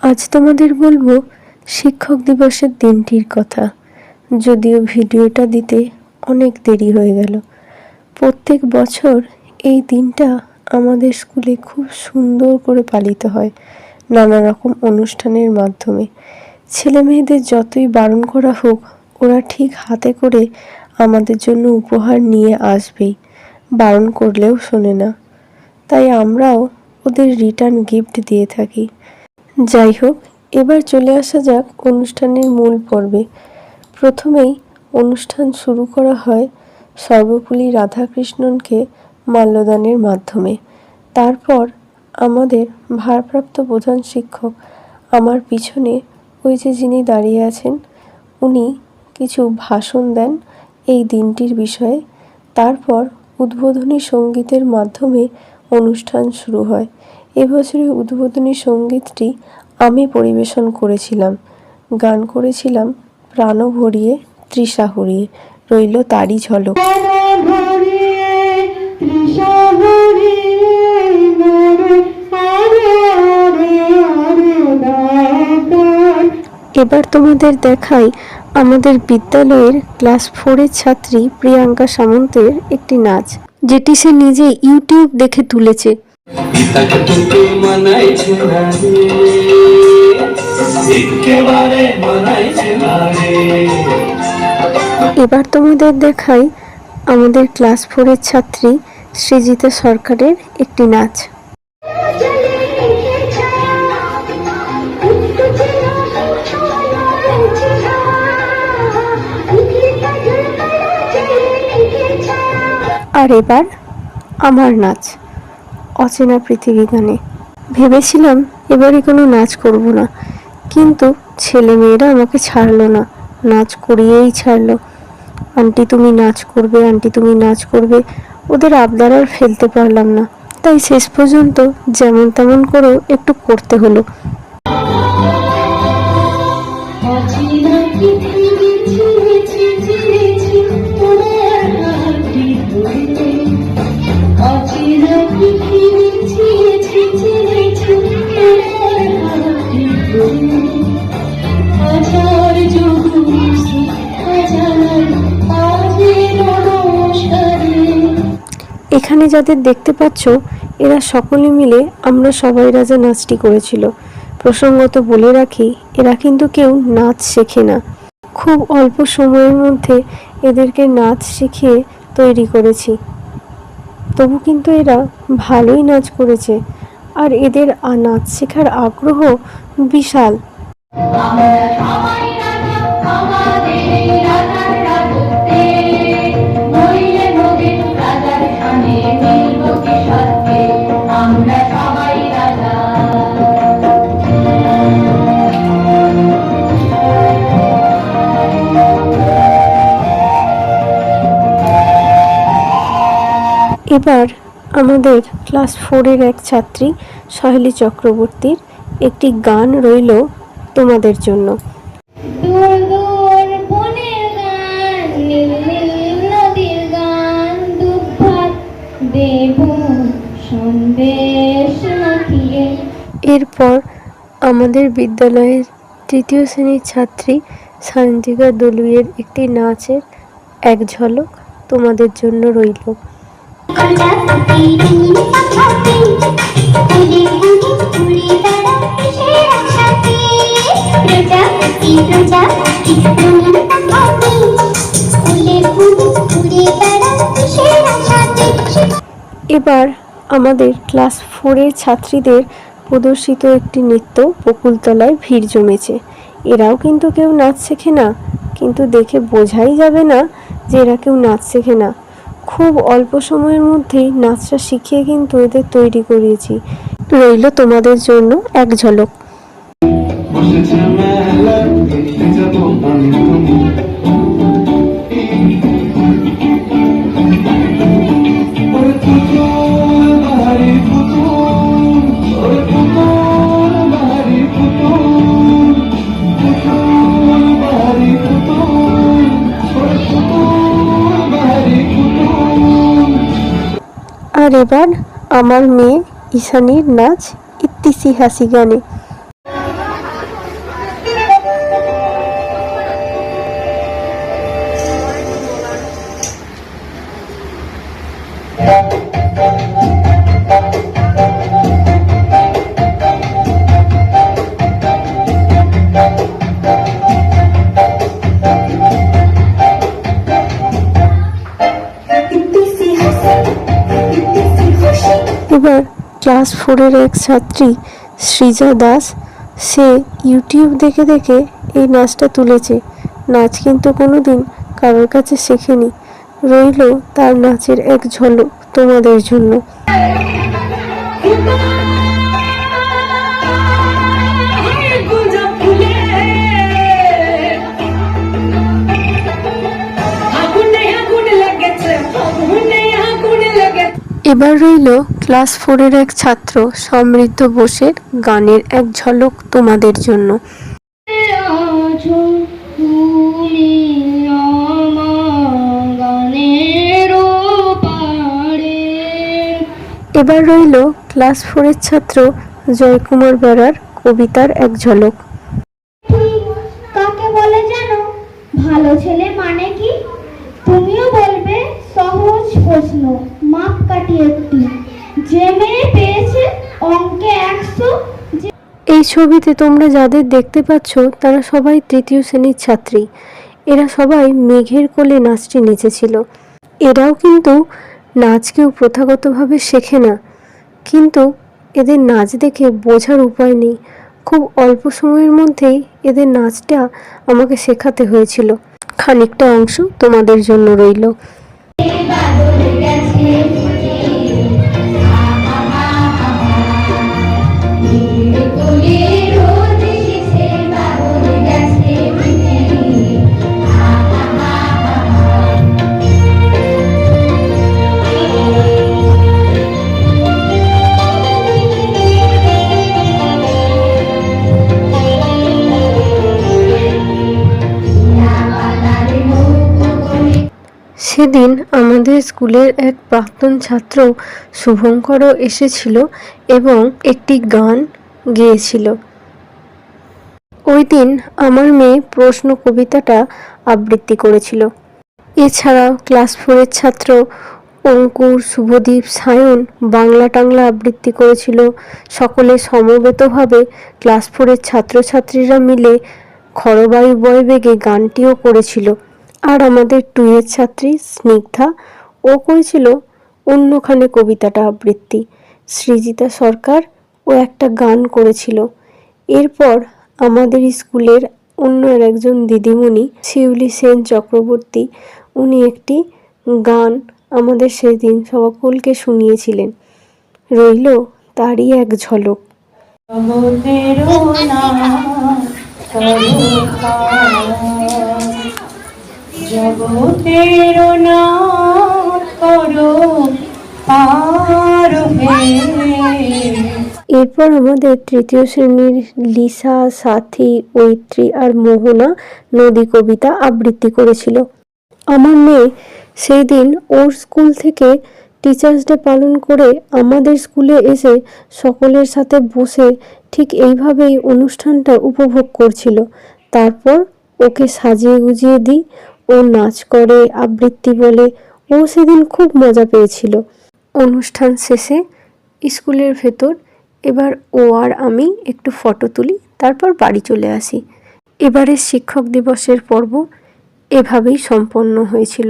আজ তোমাদের বলবো শিক্ষক দিবসের দিনটির কথা। যদিও ভিডিওটা দিতে অনেক দেরি হয়ে গেল। প্রত্যেক বছর এই দিনটা আমাদের স্কুলে খুব সুন্দর করে পালিত হয় নানা রকম অনুষ্ঠানের মাধ্যমে। ছেলে মেয়েদের যতই বারণ করা হোক, ওরা ঠিক হাতে করে আমাদের জন্য উপহার নিয়ে আসবেই, বারণ করলেও শোনে না। তাই আমরাও ওদের রিটার্ন গিফট দিয়ে থাকি। যাই হোক, এবার চলে আসা যাক অনুষ্ঠানের মূল পর্বে। প্রথমেই অনুষ্ঠান শুরু করা হয় সর্বপল্লী রাধাকৃষ্ণনকে মাল্যদানের মাধ্যমে। তারপর আমাদের ভারপ্রাপ্ত প্রধান শিক্ষক, আমার পিছনে ওই যে যিনি দাঁড়িয়ে আছেন, উনি কিছু ভাষণ দেন এই দিনটির বিষয়ে। তারপর উদ্বোধনী সঙ্গীতের মাধ্যমে অনুষ্ঠান শুরু হয়। এবছরের উদ্বোধনী সঙ্গীতটি আমি পরিবেশন করেছিলাম। গান করেছিলাম প্রাণ ভরিয়ে তৃষা হরিয়ে, রইল তারই ঝলক। এবার তোমাদের দেখাই আমাদের বিদ্যালয়ের ক্লাস 4-এর ছাত্রী প্রিয়াঙ্কা সামন্তের একটি নাচ, যেটি সে নিজে ইউটিউব দেখে তুলেছে। এবার তোমাদের দেখাই আমাদের ক্লাস 4-এর ছাত্রী সৃজিতা সরকারের একটি নাচ। আর এবার আমার নাচ, অচেনা পৃথিবী গানে। ভেবেছিলাম এবারে কোনো নাচ করব না, কিন্তু ছেলেমেয়েরা আমাকে ছাড়লো না, নাচ করিয়েই ছাড়লো। আন্টি তুমি নাচ করবে, আন্টি তুমি নাচ করবে, ওদের আবদার আর ফেলতে পারলাম না। তাই শেষ পর্যন্ত যেমন তেমন করেও একটু করতে হলো। এখানে যাদের দেখতে পাচ্ছ, এরা সকলে মিলে আমরা সবাই রাজা নাচটি করেছিল। প্রসঙ্গত বলে রাখি, এরা কিন্তু কেউ নাচ শেখে না। খুব অল্প সময়ের মধ্যে এদেরকে নাচ শিখিয়ে তৈরি করেছি। তবু কিন্তু এরা ভালোই নাচ করেছে, আর এদের নাচ শেখার আগ্রহ বিশাল। এবার আমাদের ক্লাস 4-এর এক ছাত্রী সহেলী চক্রবর্তীর একটি গান রইল তোমাদের জন্য। এরপর আমাদের বিদ্যালয়ের 3য় শ্রেণীর ছাত্রী সায়ন্তিকা দলুইয়ের একটি নাচের এক ঝলক তোমাদের জন্য রইল। এবার আমাদের ক্লাস 4-এর ছাত্রীদের প্রদর্শিত একটি নৃত্য বকুলতলায় ভিড় জমেছে। এরাও কিন্তু কেউ নাচ শেখে না, কিন্তু দেখে বোঝাই যাবে না যে এরা কেউ নাচ শেখে না। খুব অল্প সময়ের মধ্যেই নাচটা শিখিয়ে কিন্তু এদের তৈরি করিয়েছি। রইল তোমাদের জন্য এক ঝলক। আর এবার আমার মেয়ে ঈশানীর নাচ ইত্তিসি হাসি গানে। ক্লাস 4-এর এক ছাত্রী সৃজা দাস, সে ইউটিউব দেখে দেখে এই নাচটা তুলেছে। নাচ কিন্তু কোনোদিন কারোর কাছে শেখেনি। রইল তার নাচের এক ঝলক তোমাদের জন্য। এবার রইল ক্লাস 4-এর এক ছাত্র সমৃদ্ধ বোসের গানের এক ঝলক তোমাদের জন্য। এবার রইল ক্লাস 4-এর ছাত্র জয়কুমার বেরার কবিতার এক ঝলক। কাকে বলে জানো? ভালো ছেলে মানে কি? তুমিও বলবে সহজ প্রশ্ন, মাপকাঠি একটি। যে মেয়ে পেয়েছে অঙ্কে 100। এই ছবিতে তোমরা যাদের দেখতে পাচ্ছ তারা সবাই 3য় শ্রেণীর ছাত্রী। এরা সবাই মেঘের কোলে নাচটি নেচেছিল। এরাও কিন্তু নাচ কেউ প্রথাগতভাবে শেখে না, কিন্তু এদের নাচ দেখে বোঝার উপায় নেই। খুব অল্প সময়ের মধ্যেই এদের নাচটা আমাকে শেখাতে হয়েছিল। খানিকটা অংশ তোমাদের জন্য রইল। সেদিন আমাদের স্কুলের এক প্রাক্তন ছাত্র শুভঙ্করও এসেছিল এবং একটি গান গেয়েছিল। ওই দিন আমার মেয়ে প্রশ্ন কবিতাটা আবৃত্তি করেছিল। এছাড়াও ক্লাস 4-এর ছাত্র অঙ্কুর, শুভদীপ, সায়ন বাংলা টাংলা আবৃত্তি করেছিল। সকলে সমবেতভাবে ক্লাস 4-এর ছাত্রছাত্রীরা মিলে খরবায়ু বয় বেগে গানটিও করেছিল। আর আমাদের 2-এর ছাত্রী স্নিগ্ধা, ও করেছিল অন্যখানে কবিতাটা আবৃত্তি। সৃজিতা সরকার ও একটা গান করেছিল। এরপর আমাদের স্কুলের অন্য একজন দিদিমণি শিউলি সেন চক্রবর্তী, উনি একটি গান আমাদের সেদিন সকলকে শুনিয়েছিলেন। রইল তারই এক ঝলক। জগতের এরপর আমাদের 3য় শ্রেণীর লিসা, সাথী, ঐত্রী আর মোহনা নদী কবিতা আবৃত্তি করেছিল। আমার মেয়ে সেই দিন ওর স্কুল থেকে টিচার্স ডে পালন করে আমাদের স্কুলে এসে সকলের সাথে বসে ঠিক এইভাবেই অনুষ্ঠানটা উপভোগ করছিল। তারপর ওকে সাজিয়ে গুজিয়ে দিই, ও নাচ করে, আবৃত্তি বলে। ও সেদিন খুব মজা পেয়েছিল। অনুষ্ঠান শেষে স্কুলের ভেতর এবার ও আর আমি একটু ফটো তুলি, তারপর বাড়ি চলে আসি। এবারের শিক্ষক দিবসের পর্ব এভাবেই সম্পন্ন হয়েছিল।